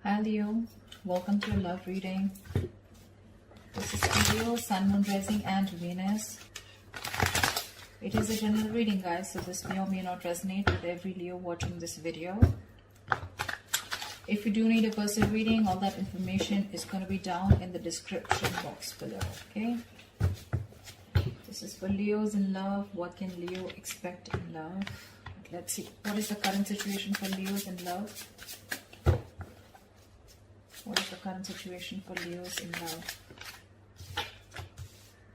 Hi Leo, welcome to your love reading. This is Leo, Sun, Moon, Rising and Venus. It is a general reading, guys, so this may or may not resonate with every Leo watching this video. If you do need a personal reading, all that information is going to be down in the description box below, okay? This is for Leos in love. What can Leo expect in love? Let's see. What is the current situation for Leos in love? What is the current situation for Leos in love?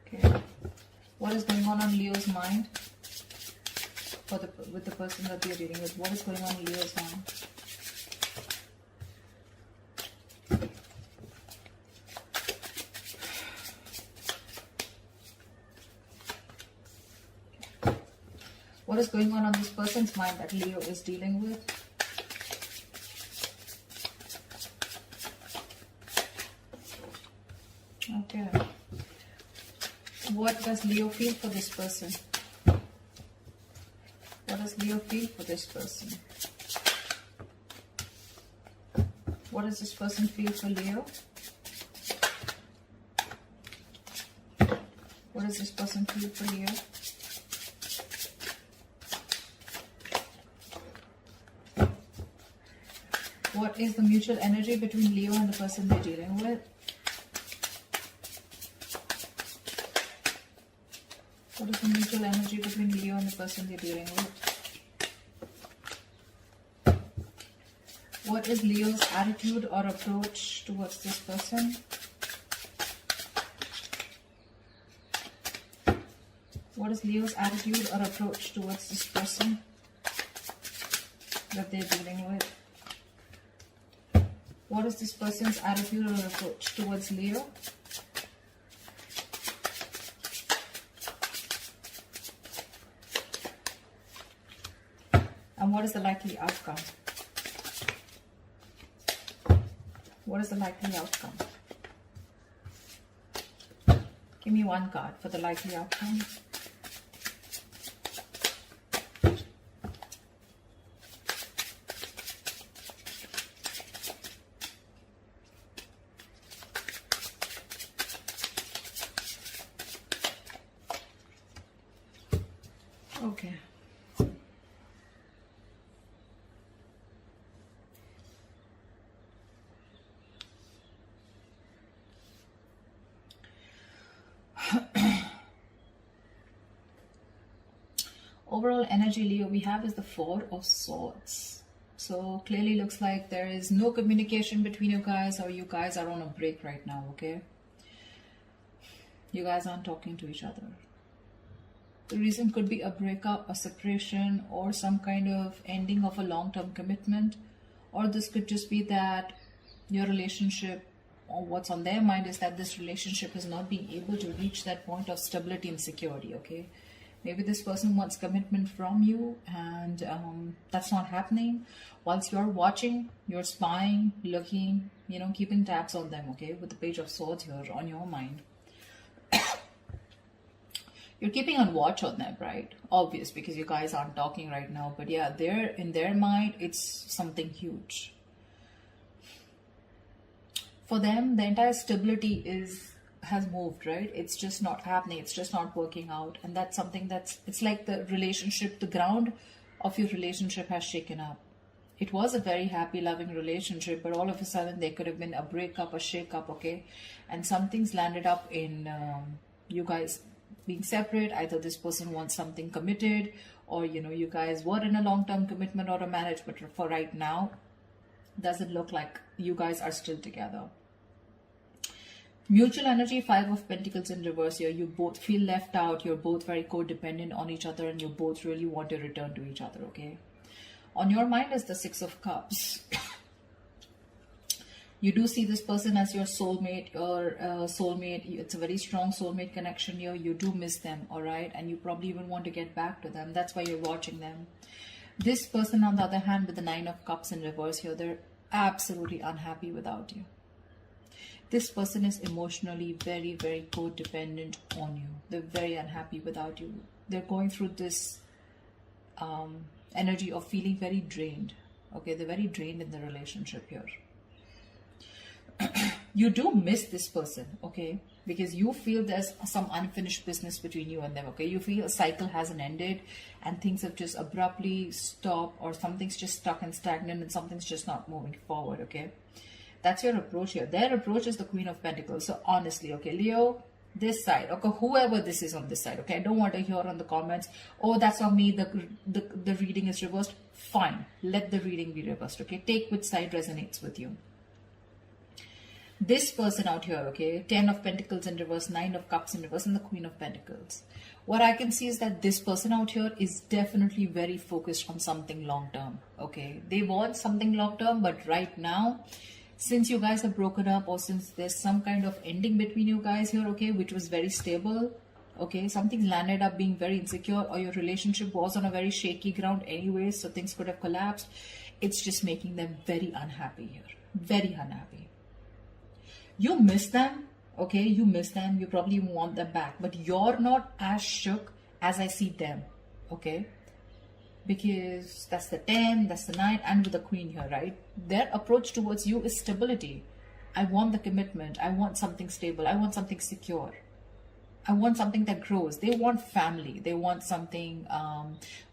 Okay. What is going on Leo's mind? With the person that we are dealing with. What is going on in Leo's mind? What is going on this person's mind that Leo is dealing with? Okay. What does Leo feel for this person? What does Leo feel for this person? What does this person feel for Leo? What does this person feel for Leo? What is the mutual energy between Leo and the person they're dealing with? What is the mutual energy between Leo and the person they're dealing with? What is Leo's attitude or approach towards this person? What is Leo's attitude or approach towards this person that they're dealing with? What is this person's attitude or approach towards Leo? And what is the likely outcome? What is the likely outcome? Give me one card for the likely outcome. Okay. Overall energy, Leo, we have is the Four of Swords. So clearly looks like there is no communication between you guys, or you guys are on a break right now, okay? You guys aren't talking to each other. The reason could be a breakup, a separation, or some kind of ending of a long-term commitment. Or this could just be that your relationship, or what's on their mind is that this relationship is not being able to reach that point of stability and security, okay? Maybe this person wants commitment from you, and that's not happening. Whilst you're watching, you're spying, looking, you know, keeping tabs on them, okay? With the Page of Swords here on your mind. You're keeping on watch on them, right? Obvious, because you guys aren't talking right now. But yeah, they're in their mind, it's something huge. For them, the entire stability has moved, right? It's just not happening. It's just not working out. And that's something it's like the relationship, the ground of your relationship has shaken up. It was a very happy, loving relationship, but all of a sudden there could have been a breakup, a shake-up, okay? And something's landed up in you guys being separate. Either this person wants something committed, or, you know, you guys were in a long-term commitment or a marriage, but for right now, doesn't look like you guys are still together. Mutual energy, Five of Pentacles in reverse here. You both feel left out. You're both very codependent on each other, and you both really want to return to each other, okay? On your mind is the Six of Cups. You do see this person as your soulmate or soulmate. It's a very strong soulmate connection here. You do miss them, all right? And you probably even want to get back to them. That's why you're watching them. This person, on the other hand, with the Nine of Cups in reverse here, they're absolutely unhappy without you. This person is emotionally very, very codependent on you. They're very unhappy without you. They're going through this energy of feeling very drained. Okay, they're very drained in the relationship here. You do miss this person, okay? Because you feel there's some unfinished business between you and them, okay? You feel a cycle hasn't ended and things have just abruptly stopped, or something's just stuck and stagnant and something's just not moving forward, okay? That's your approach here. Their approach is the Queen of Pentacles. So honestly, okay, Leo, this side, okay, whoever this is on this side, okay, I don't want to hear on the comments, oh, that's not me, the reading is reversed. Fine, let the reading be reversed, okay? Take which side resonates with you. This person out here, okay, 10 of Pentacles in reverse, 9 of Cups in reverse, and the Queen of Pentacles. What I can see is that this person out here is definitely very focused on something long term, okay? They want something long term, but right now, since you guys have broken up, or since there's some kind of ending between you guys here, okay, which was very stable, okay, something landed up being very insecure, or your relationship was on a very shaky ground anyway, so things could have collapsed. It's just making them very unhappy here, very unhappy. You miss them, okay, you miss them, you probably want them back, but you're not as shook as I see them, okay? Because that's the 10, that's the 9, and with the Queen here, right? Their approach towards you is stability. I want the commitment. I want something stable. I want something secure. I want something that grows. They want family. They want something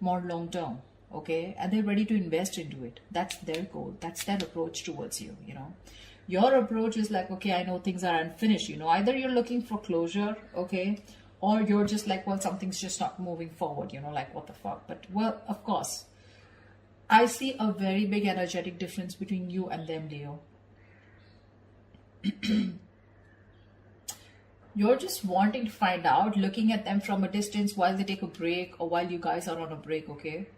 more long term, okay? And they're ready to invest into it. That's their goal. That's their approach towards you, you know? Your approach is like, okay, I know things are unfinished, you know? Either you're looking for closure, okay? Or you're just like, well, something's just not moving forward, you know, like what the fuck. But, well, of course, I see a very big energetic difference between you and them, Leo. You're just wanting to find out, looking at them from a distance while they take a break or while you guys are on a break, okay?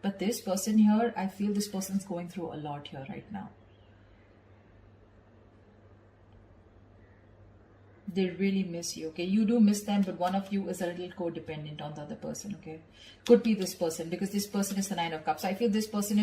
But this person here, I feel this person's going through a lot here right now. They really miss you, okay? You do miss them, but one of you is a little codependent on the other person, okay? Could be this person, because this person is the 9 of Cups. I feel this person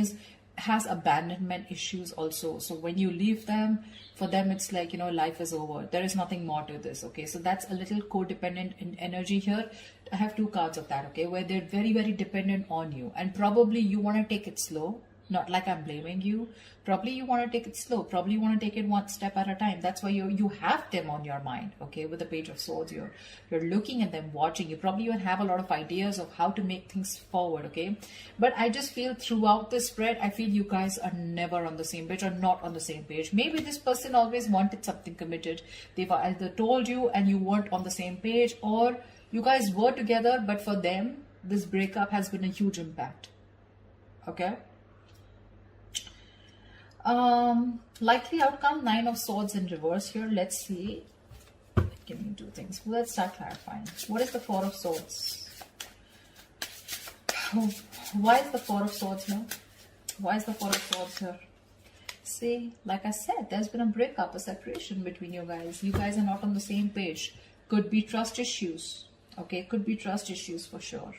has abandonment issues also. So when you leave them, for them it's like, you know, life is over. There is nothing more to this, okay? So that's a little codependent in energy here. I have 2 cards of that, okay? Where they're very, very dependent on you. And probably you want to take it slow. Not like I'm blaming you. Probably you want to take it slow. Probably you want to take it one step at a time. That's why you have them on your mind, okay? With the Page of Swords, you're looking at them, watching. You probably even have a lot of ideas of how to make things forward, okay? But I just feel throughout this spread, I feel you guys are never on the same page, or not on the same page. Maybe this person always wanted something committed. They've either told you and you weren't on the same page, or you guys were together, but for them, this breakup has been a huge impact, okay? Likely outcome, 9 of Swords in reverse here. Let's see. Give me 2 things. Let's start clarifying. What is the 4 of Swords? Why is the 4 of Swords here? Why is the 4 of Swords here? See, like I said, there's been a breakup, a separation between you guys. You guys are not on the same page. Could be trust issues. Okay, could be trust issues for sure.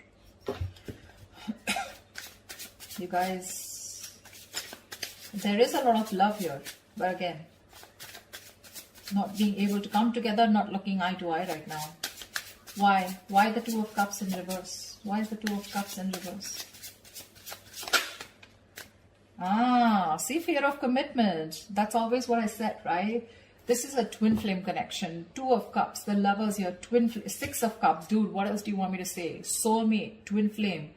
You guys... There is a lot of love here, but again, not being able to come together, not looking eye to eye right now. Why? Why the 2 of Cups in reverse? Why is the 2 of Cups in reverse? Ah, see, fear of commitment. That's always what I said, right? This is a twin flame connection. 2 of Cups, the lovers here, 6 of Cups. Dude, what else do you want me to say? Soulmate, twin flame.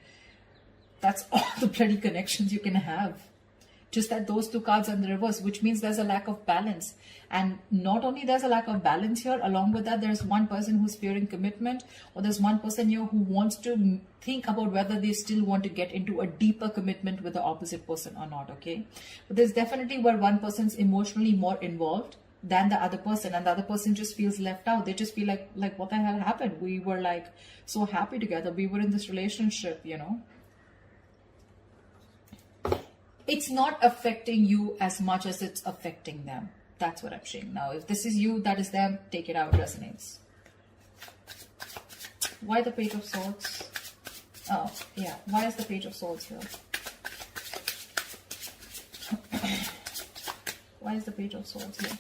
That's all the bloody connections you can have. Just that those 2 cards are in the reverse, which means there's a lack of balance. And not only there's a lack of balance here, along with that, there's one person who's fearing commitment, or there's one person here who wants to think about whether they still want to get into a deeper commitment with the opposite person or not, okay? But there's definitely where one person's emotionally more involved than the other person, and the other person just feels left out. They just feel like what the hell happened? We were like so happy together. We were in this relationship, you know? It's not affecting you as much as it's affecting them. That's what I'm saying. Now, if this is you, that is them, take it out, resonates. Why the Page of Swords? Oh, yeah. Why is the Page of Swords here? Why is the Page of Swords here?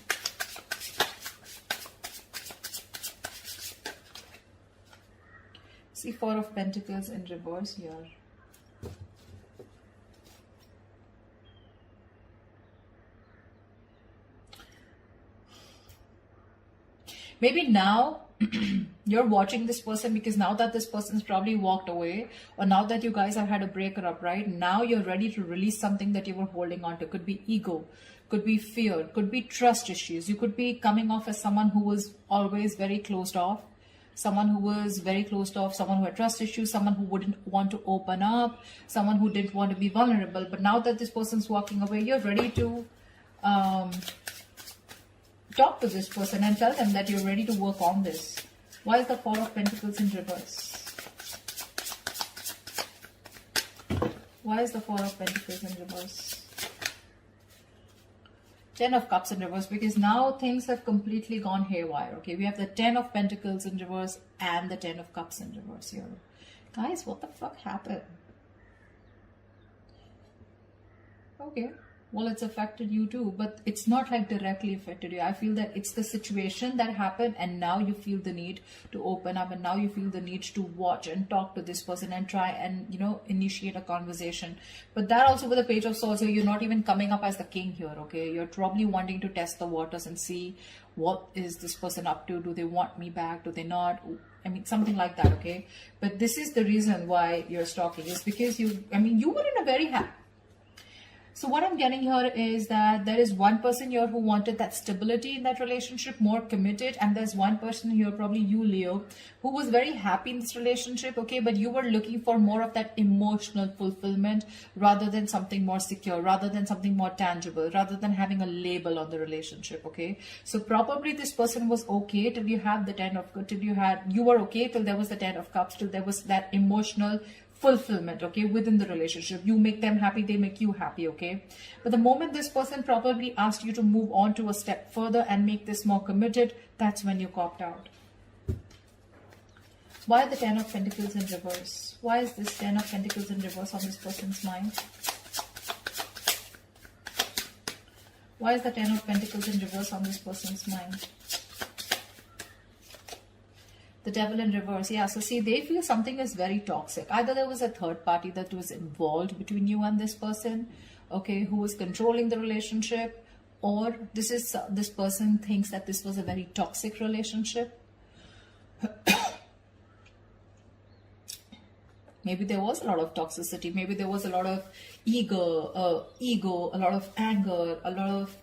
See, 4 of Pentacles in reverse here. Maybe now you're watching this person because now that this person's probably walked away, or now that you guys have had a breakup, right? Now you're ready to release something that you were holding on to. Could be ego, could be fear, could be trust issues. You could be coming off as someone who was always very closed off, someone who was very closed off, someone who had trust issues, someone who wouldn't want to open up, someone who didn't want to be vulnerable. But now that this person's walking away, you're ready to talk to this person and tell them that you're ready to work on this. Why is the Four of Pentacles in reverse? Why is the Four of Pentacles in reverse? Ten of Cups in reverse, because now things have completely gone haywire. Okay, we have the Ten of Pentacles in reverse and the Ten of Cups in reverse here. Guys, what the fuck happened? Okay, well, it's affected you too, but it's not like directly affected you. I feel that it's the situation that happened, and now you feel the need to open up, and now you feel the need to watch and talk to this person and try and, you know, initiate a conversation. But that also with the Page of Swords, you're not even coming up as the king here, okay? You're probably wanting to test the waters and see what is this person up to. Do they want me back? Do they not? I mean, something like that, okay? But this is the reason why you're stalking, is because you were in a very happy. So what I'm getting here is that there is one person here who wanted that stability in that relationship, more committed. And there's one person here, probably you, Leo, who was very happy in this relationship, okay? But you were looking for more of that emotional fulfillment rather than something more secure, rather than something more tangible, rather than having a label on the relationship, okay? So probably this person was okay till you have the you were okay till there was the Ten of Cups, till there was that emotional fulfillment, okay, within the relationship. You make them happy, they make you happy, okay? But the moment this person probably asked you to move on to a step further and make this more committed, that's when you copped out. Why the Ten of Pentacles in reverse? Why is this Ten of Pentacles in reverse on this person's mind? Why is the Ten of Pentacles in reverse on this person's mind? The Devil in reverse. Yeah, so see, they feel something is very toxic. Either there was a third party that was involved between you and this person, okay, who was controlling the relationship, or this person thinks that this was a very toxic relationship. Maybe there was a lot of toxicity. Maybe there was a lot of ego, a lot of anger, a lot of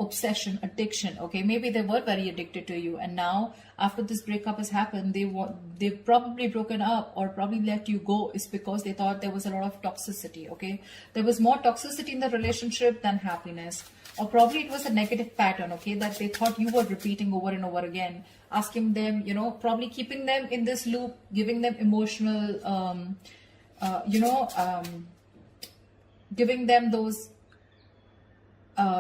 obsession, addiction. Okay, maybe they were very addicted to you, and now after this breakup has happened, they've probably broken up or probably let you go is because they thought there was a lot of toxicity. Okay, there was more toxicity in the relationship than happiness, or probably it was a negative pattern. Okay, that they thought you were repeating over and over again, asking them, probably keeping them in this loop, giving them emotional, giving them those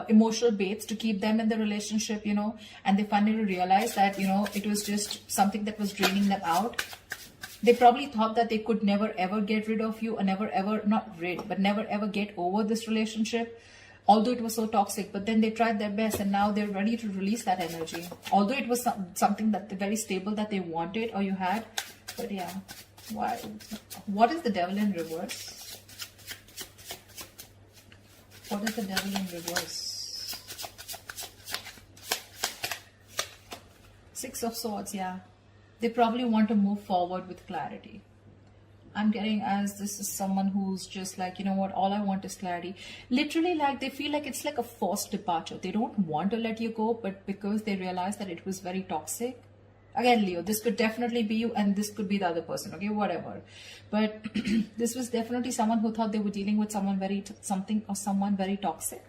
emotional baits to keep them in the relationship, and they finally realized that, it was just something that was draining them out. They probably thought that they could never ever get rid of you, or never ever get over this relationship, although it was so toxic. But then they tried their best, and now they're ready to release that energy, although it was something that very stable that they wanted or you had. But yeah, why? What is the Devil in reverse? What is the Devil in reverse? Six of Swords, yeah. They probably want to move forward with clarity. I'm getting as this is someone who's just like, you know what, all I want is clarity. Literally, like, they feel like it's like a forced departure. They don't want to let you go, but because they realize that it was very toxic. Again, Leo, this could definitely be you, and this could be the other person, okay, whatever. But this was definitely someone who thought they were dealing with someone someone very toxic.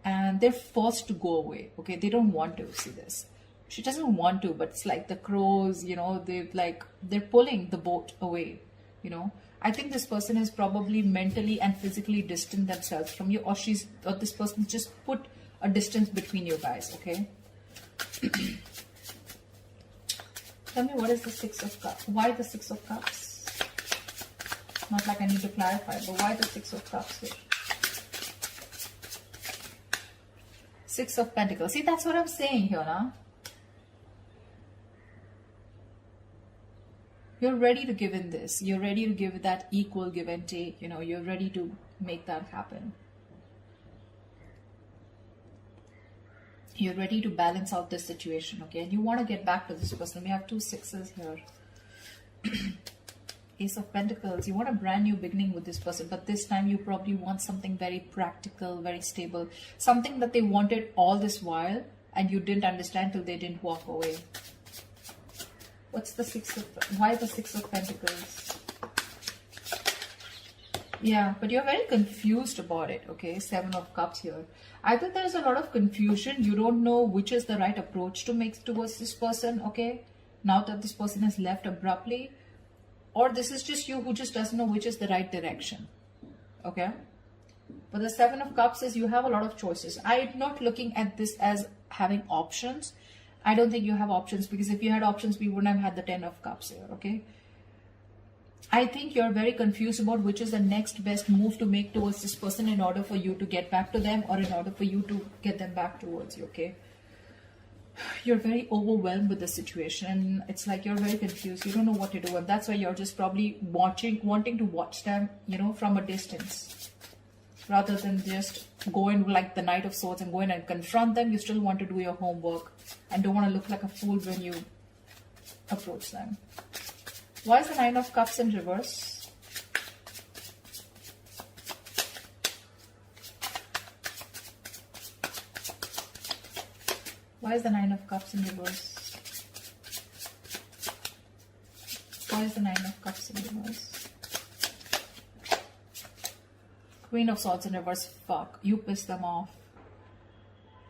And they're forced to go away, okay? They don't want to see this. She doesn't want to, but it's like the crows, they're pulling the boat away, I think this person is probably mentally and physically distant themselves from you, or this person just put a distance between you guys, okay? Tell me, what is the Six of Cups? Why the Six of Cups? Not like I need to clarify, but why the Six of Cups here? Six of Pentacles. See, that's what I'm saying here, now. You're ready to give in this. You're ready to give that equal give and take. You're ready to make that happen. You're ready to balance out this situation, okay? And you want to get back to this person. We have 2 6s here. Ace of Pentacles. You want a brand new beginning with this person, but this time you probably want something very practical, very stable. Something that they wanted all this while and you didn't understand till they didn't walk away. What's the why the 6 of Pentacles? Yeah, but you're very confused about it, okay? 7 of Cups here. Either there's a lot of confusion, you don't know which is the right approach to make towards this person, okay? Now that this person has left abruptly, or this is just you who just doesn't know which is the right direction, okay? But the 7 of Cups is you have a lot of choices. I'm not looking at this as having options. I don't think you have options, because if you had options, we wouldn't have had the 10 of Cups here, okay? I think you're very confused about which is the next best move to make towards this person in order for you to get back to them, or in order for you to get them back towards you, okay? You're very overwhelmed with the situation, and it's like you're very confused. You don't know what to do, and that's why you're just probably wanting to watch them, you know, from a distance. Rather than just go in like the Knight of Swords and go in and confront them, you still want to do your homework and don't want to look like a fool when you approach them. Why is the 9 of Cups in reverse? Why is the 9 of Cups in reverse? Why is the 9 of Cups in reverse? Queen of Swords in reverse. Fuck. You pissed them off.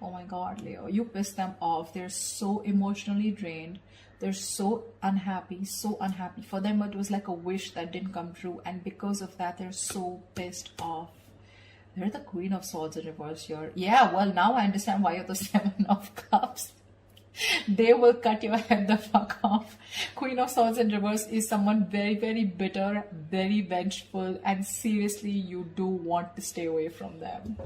Oh my God, Leo. You pissed them off. They're so emotionally drained. They're so unhappy, so unhappy. For them, it was like a wish that didn't come true. And because of that, they're so pissed off. They're the Queen of Swords in reverse here. Yeah, well, now I understand why you're the 7 of Cups. They will cut your head the fuck off. Queen of Swords in reverse is someone very, very bitter, very vengeful. And seriously, you do want to stay away from them.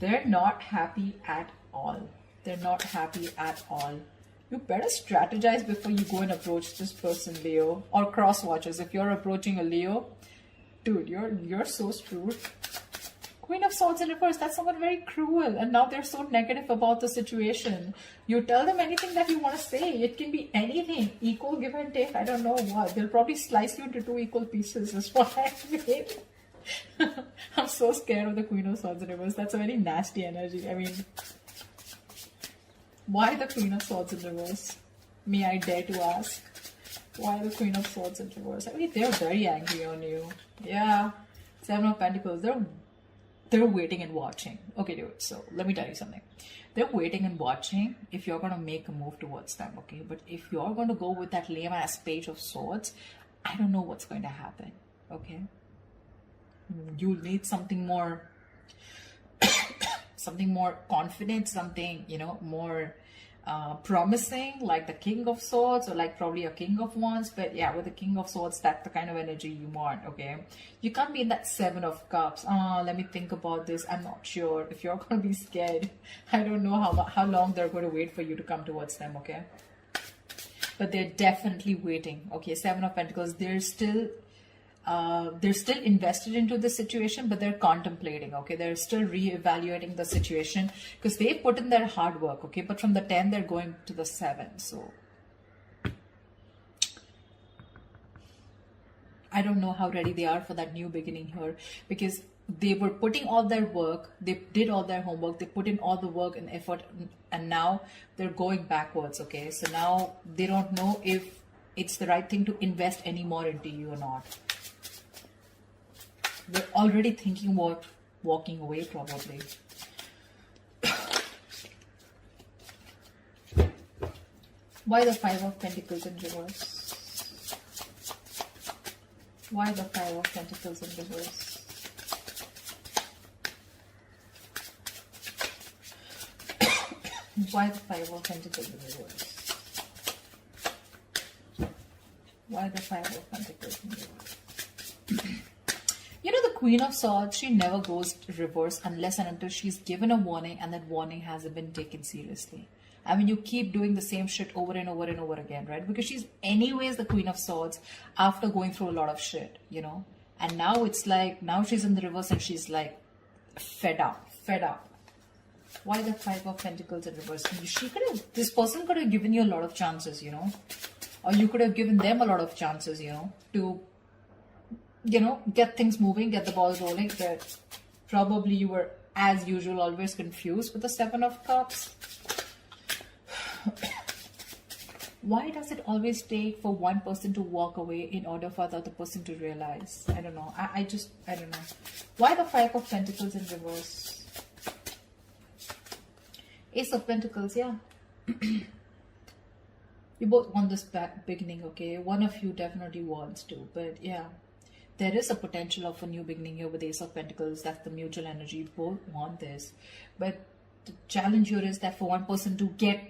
They're not happy at all. They're not happy at all. You better strategize before you go and approach this person, Leo. Or cross watchers. If you're approaching a Leo, dude, you're so screwed. Queen of Swords in reverse, that's someone very cruel. And now they're so negative about the situation. You tell them anything that you want to say. It can be anything. Equal give and take. I don't know what. They'll probably slice you into 2 equal pieces. That's what I mean. I'm so scared of the Queen of Swords in reverse. That's a very nasty energy. I mean, why the Queen of Swords in reverse? May I dare to ask? Why the Queen of Swords in reverse? I mean, they're very angry on you. Yeah. 7 of Pentacles. They're waiting and watching. Okay, dude. So let me tell you something. They're waiting and watching if you're going to make a move towards them, okay? But if you're going to go with that lame-ass Page of Swords, I don't know what's going to happen, okay? You'll need something more... something more confident, something, you know, more promising, like the King of Swords, or like probably a King of Wands. But yeah, with the King of Swords, that's the kind of energy you want, okay? You can't be in that 7 of Cups. Let me think about this. I'm not sure. If you're going to be scared, I don't know how long they're going to wait for you to come towards them, okay? But they're definitely waiting, okay? 7 of Pentacles, they're still invested into the situation, but they're contemplating, okay? They're still re-evaluating the situation because they put in their hard work, okay? But from the 10, they're going to the 7. So I don't know how ready they are for that new beginning here, because they were putting all their work, they did all their homework, they put in all the work and effort, and now they're going backwards, okay? So now they don't know if it's the right thing to invest any more into you or not. They're already thinking about walking away, probably. Why the 5 of Pentacles in reverse? Why the 5 of Pentacles in reverse? Why the 5 of Pentacles in reverse? Why the 5 of Pentacles in reverse? You know, the Queen of Swords, she never goes reverse unless and until she's given a warning and that warning hasn't been taken seriously. I mean, you keep doing the same shit over and over and over again, right? Because she's anyways the Queen of Swords after going through a lot of shit, you know? And now it's like, now she's in the reverse and she's like fed up. Why the Five of Pentacles in reverse? This person could have given you a lot of chances, you know, or you could have given them a lot of chances, you know, to, you know, get things moving, get the balls rolling. But probably you were, as usual, always confused with the Seven of Cups. Why does it always take for one person to walk away in order for the other person to realize? I don't know. I don't know. Why the Five of Pentacles in reverse? Ace of Pentacles, yeah. You both want this beginning, okay? One of you definitely wants to, but yeah. There is a potential of a new beginning here with Ace of Pentacles. That's the mutual energy. You both want this. But the challenge here is that for one person to get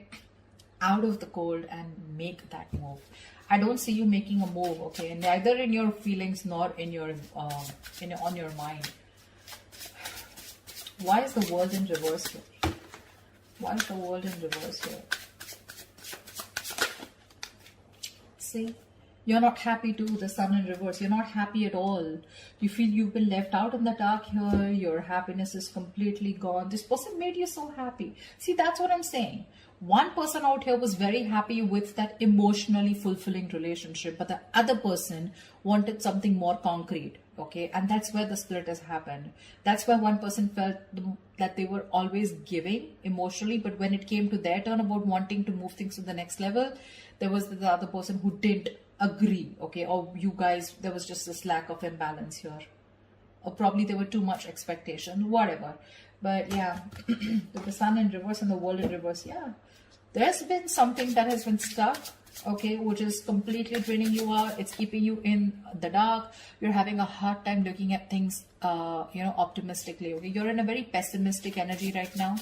out of the cold and make that move. I don't see you making a move, okay? Neither in your feelings nor in your on your mind. Why is the World in reverse here? Why is the World in reverse here? See? You're not happy too, the Sun in reverse. You're not happy at all. You feel you've been left out in the dark here. Your happiness is completely gone. This person made you so happy. See, that's what I'm saying. One person out here was very happy with that emotionally fulfilling relationship, but the other person wanted something more concrete, okay? And that's where the split has happened. That's why one person felt that they were always giving emotionally, but when it came to their turn about wanting to move things to the next level, there was the other person who didn't agree, okay? Or you guys, there was just this lack of imbalance here. Or probably there were too much expectation, whatever. But yeah, with the Sun in reverse and the World in reverse, yeah. There's been something that has been stuck, okay, which is completely draining you out. It's keeping you in the dark. You're having a hard time looking at things, you know, optimistically, okay? You're in a very pessimistic energy right now.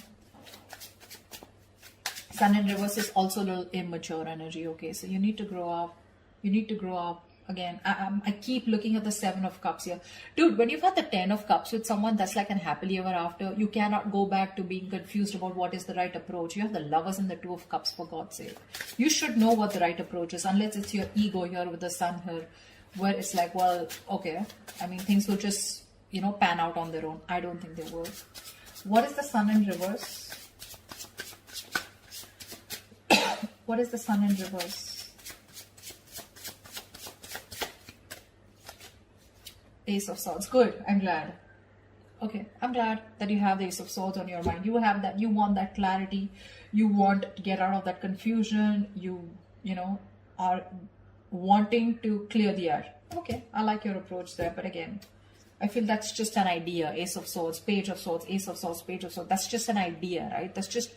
Sun in reverse is also a little immature energy, okay? So you need to grow up. You need to grow up. Again, I keep looking at the Seven of Cups here. Dude, when you've had the 10 of Cups with someone, that's like an happily ever after. You cannot go back to being confused about what is the right approach. You have the Lovers and the Two of Cups, for God's sake. You should know what the right approach is, unless it's your ego here with the Sun here, where it's like, well, okay. I mean, things will just, you know, pan out on their own. I don't think they will. What is the Sun in reverse? What is the Sun in reverse? Ace of Swords. Good. I'm glad. Okay. I'm glad that you have the Ace of Swords on your mind. You have that. You want that clarity. You want to get out of that confusion. You know, are wanting to clear the air. Okay. I like your approach there. But again, I feel that's just an idea. Ace of Swords, Page of Swords, Ace of Swords, Page of Swords. That's just an idea, right? That's just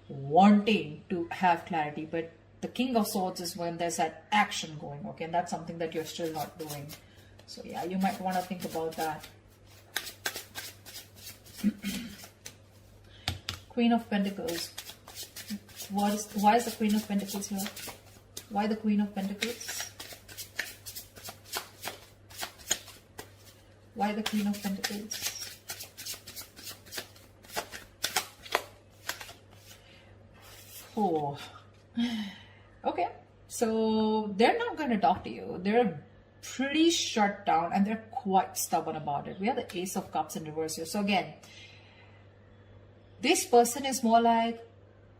wanting to have clarity. But the King of Swords is when there's that action going. Okay. And that's something that you're still not doing. So yeah, you might want to think about that. Queen of Pentacles. Why is the Queen of Pentacles here? Why the Queen of Pentacles? Why the Queen of Pentacles? Oh. Okay. So they're not going to talk to you. They're pretty shut down and they're quite stubborn about it. We have the Ace of Cups in reverse here. So again, this person is more like,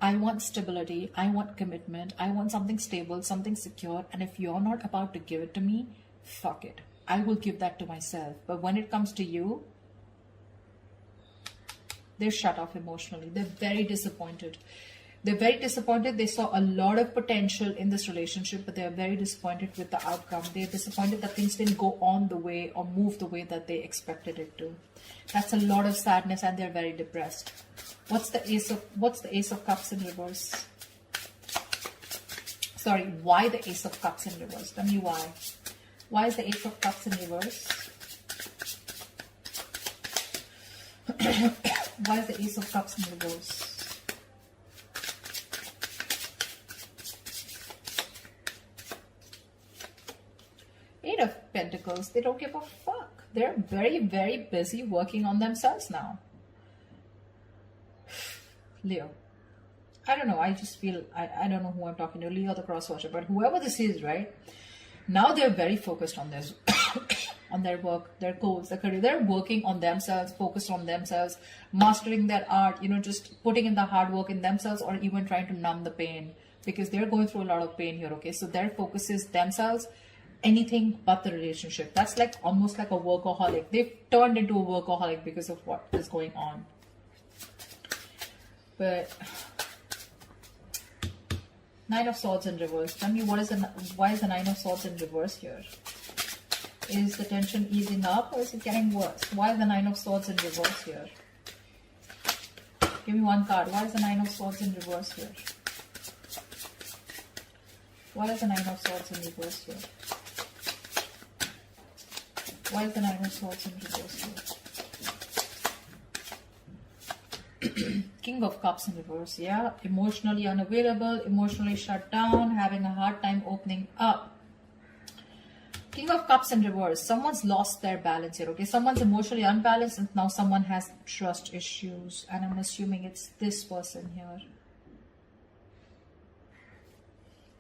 I want stability, I want commitment, I want something stable, something secure, and if you're not about to give it to me, fuck it. I will give that to myself. But when it comes to you, they're shut off emotionally. They're very disappointed. They're very disappointed. They saw a lot of potential in this relationship, but they're very disappointed with the outcome. They're disappointed that things didn't go on the way or move the way that they expected it to. That's a lot of sadness and they're very depressed. What's the Ace of Cups in reverse? Sorry, why the Ace of Cups in reverse? Tell me why. Why is the Ace of Cups in reverse? Why is the Ace of Cups in reverse? Eight of Pentacles. They don't give a fuck. They're very, very busy working on themselves now. Leo. I don't know. I just feel, I don't know who I'm talking to. Leo the cross watcher. But whoever this is, right? Now they're very focused on this. on their work, their goals, their career. They're working on themselves, focused on themselves, mastering their art, you know, just putting in the hard work in themselves, or even trying to numb the pain, because they're going through a lot of pain here, okay? So their focus is themselves, anything but the relationship. That's like almost like a workaholic. They've turned into a workaholic because of what is going on. But Nine of Swords in reverse. Tell me, why is the Nine of Swords in reverse here? Is the tension easing up, or is it getting worse? Why is the Nine of Swords in reverse here? Give me one card. Why is the Nine of Swords in reverse here? Why is the Nine of Swords in reverse here? Why is the Nine of Swords in reverse here? King of Cups in reverse. Yeah, emotionally unavailable, emotionally shut down, having a hard time opening up. King of Cups in reverse. Someone's lost their balance here, okay? Someone's emotionally unbalanced, and now someone has trust issues. And I'm assuming it's this person here.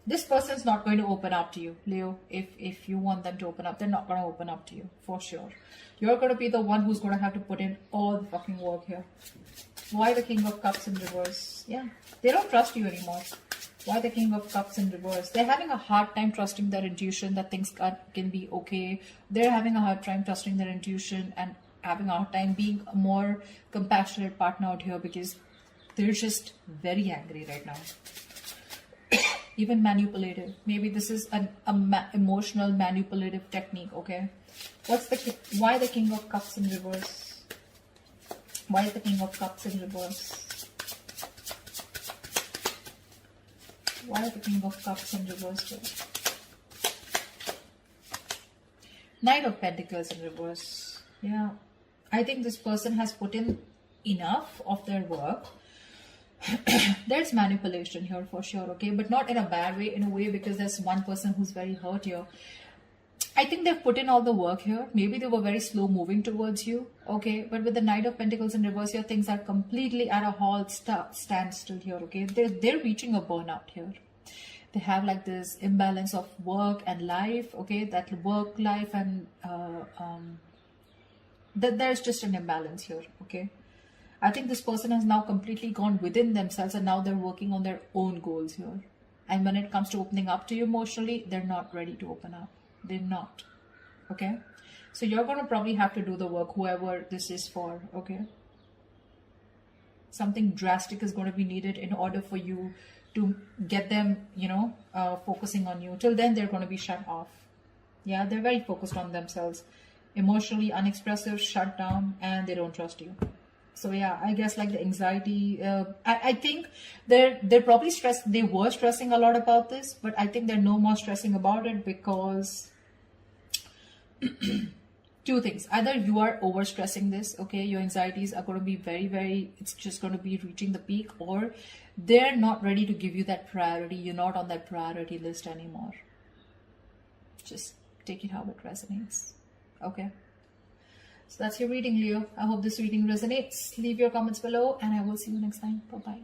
This person's not going to open up to you, Leo. If you want them to open up, they're not going to open up to you, for sure. You're going to be the one who's going to have to put in all the fucking work here. Why the King of Cups in reverse? Yeah, they don't trust you anymore. Why the King of Cups in reverse? They're having a hard time trusting their intuition that things can be okay. They're having a hard time trusting their intuition and having a hard time being a more compassionate partner out here, because they're just very angry right now. Even manipulative. Maybe this is an emotional manipulative technique, okay? Why the King of Cups in reverse? Why is the King of Cups in reverse? Why is the King of Cups in reverse here? Knight of Pentacles in reverse. Yeah. I think this person has put in enough of their work. There's manipulation here for sure, okay? But not in a bad way, in a way because there's one person who's very hurt here. I think they've put in all the work here. Maybe they were very slow moving towards you, okay? But with the Knight of Pentacles in reverse here, things are completely at a halt, standstill here, okay? They're reaching a burnout here. They have like this imbalance of work and life, okay? That work life and there's just an imbalance here, okay? I think this person has now completely gone within themselves, and now they're working on their own goals here. And when it comes to opening up to you emotionally, they're not ready to open up. They're not. Okay? So you're going to probably have to do the work, whoever this is for. Okay? Something drastic is going to be needed in order for you to get them, focusing on you. Till then, they're going to be shut off. Yeah, they're very focused on themselves. Emotionally unexpressive, shut down, and they don't trust you. So yeah, I guess like the anxiety, I think they're probably stressed. They were stressing a lot about this, but I think they're no more stressing about it because two things. Either you are over stressing this, okay, your anxieties are going to be very, it's just going to be reaching the peak, or they're not ready to give you that priority. You're not on that priority list anymore. Just take it how it resonates. Okay. So that's your reading, Leo. I hope this reading resonates. Leave your comments below and I will see you next time. Bye-bye.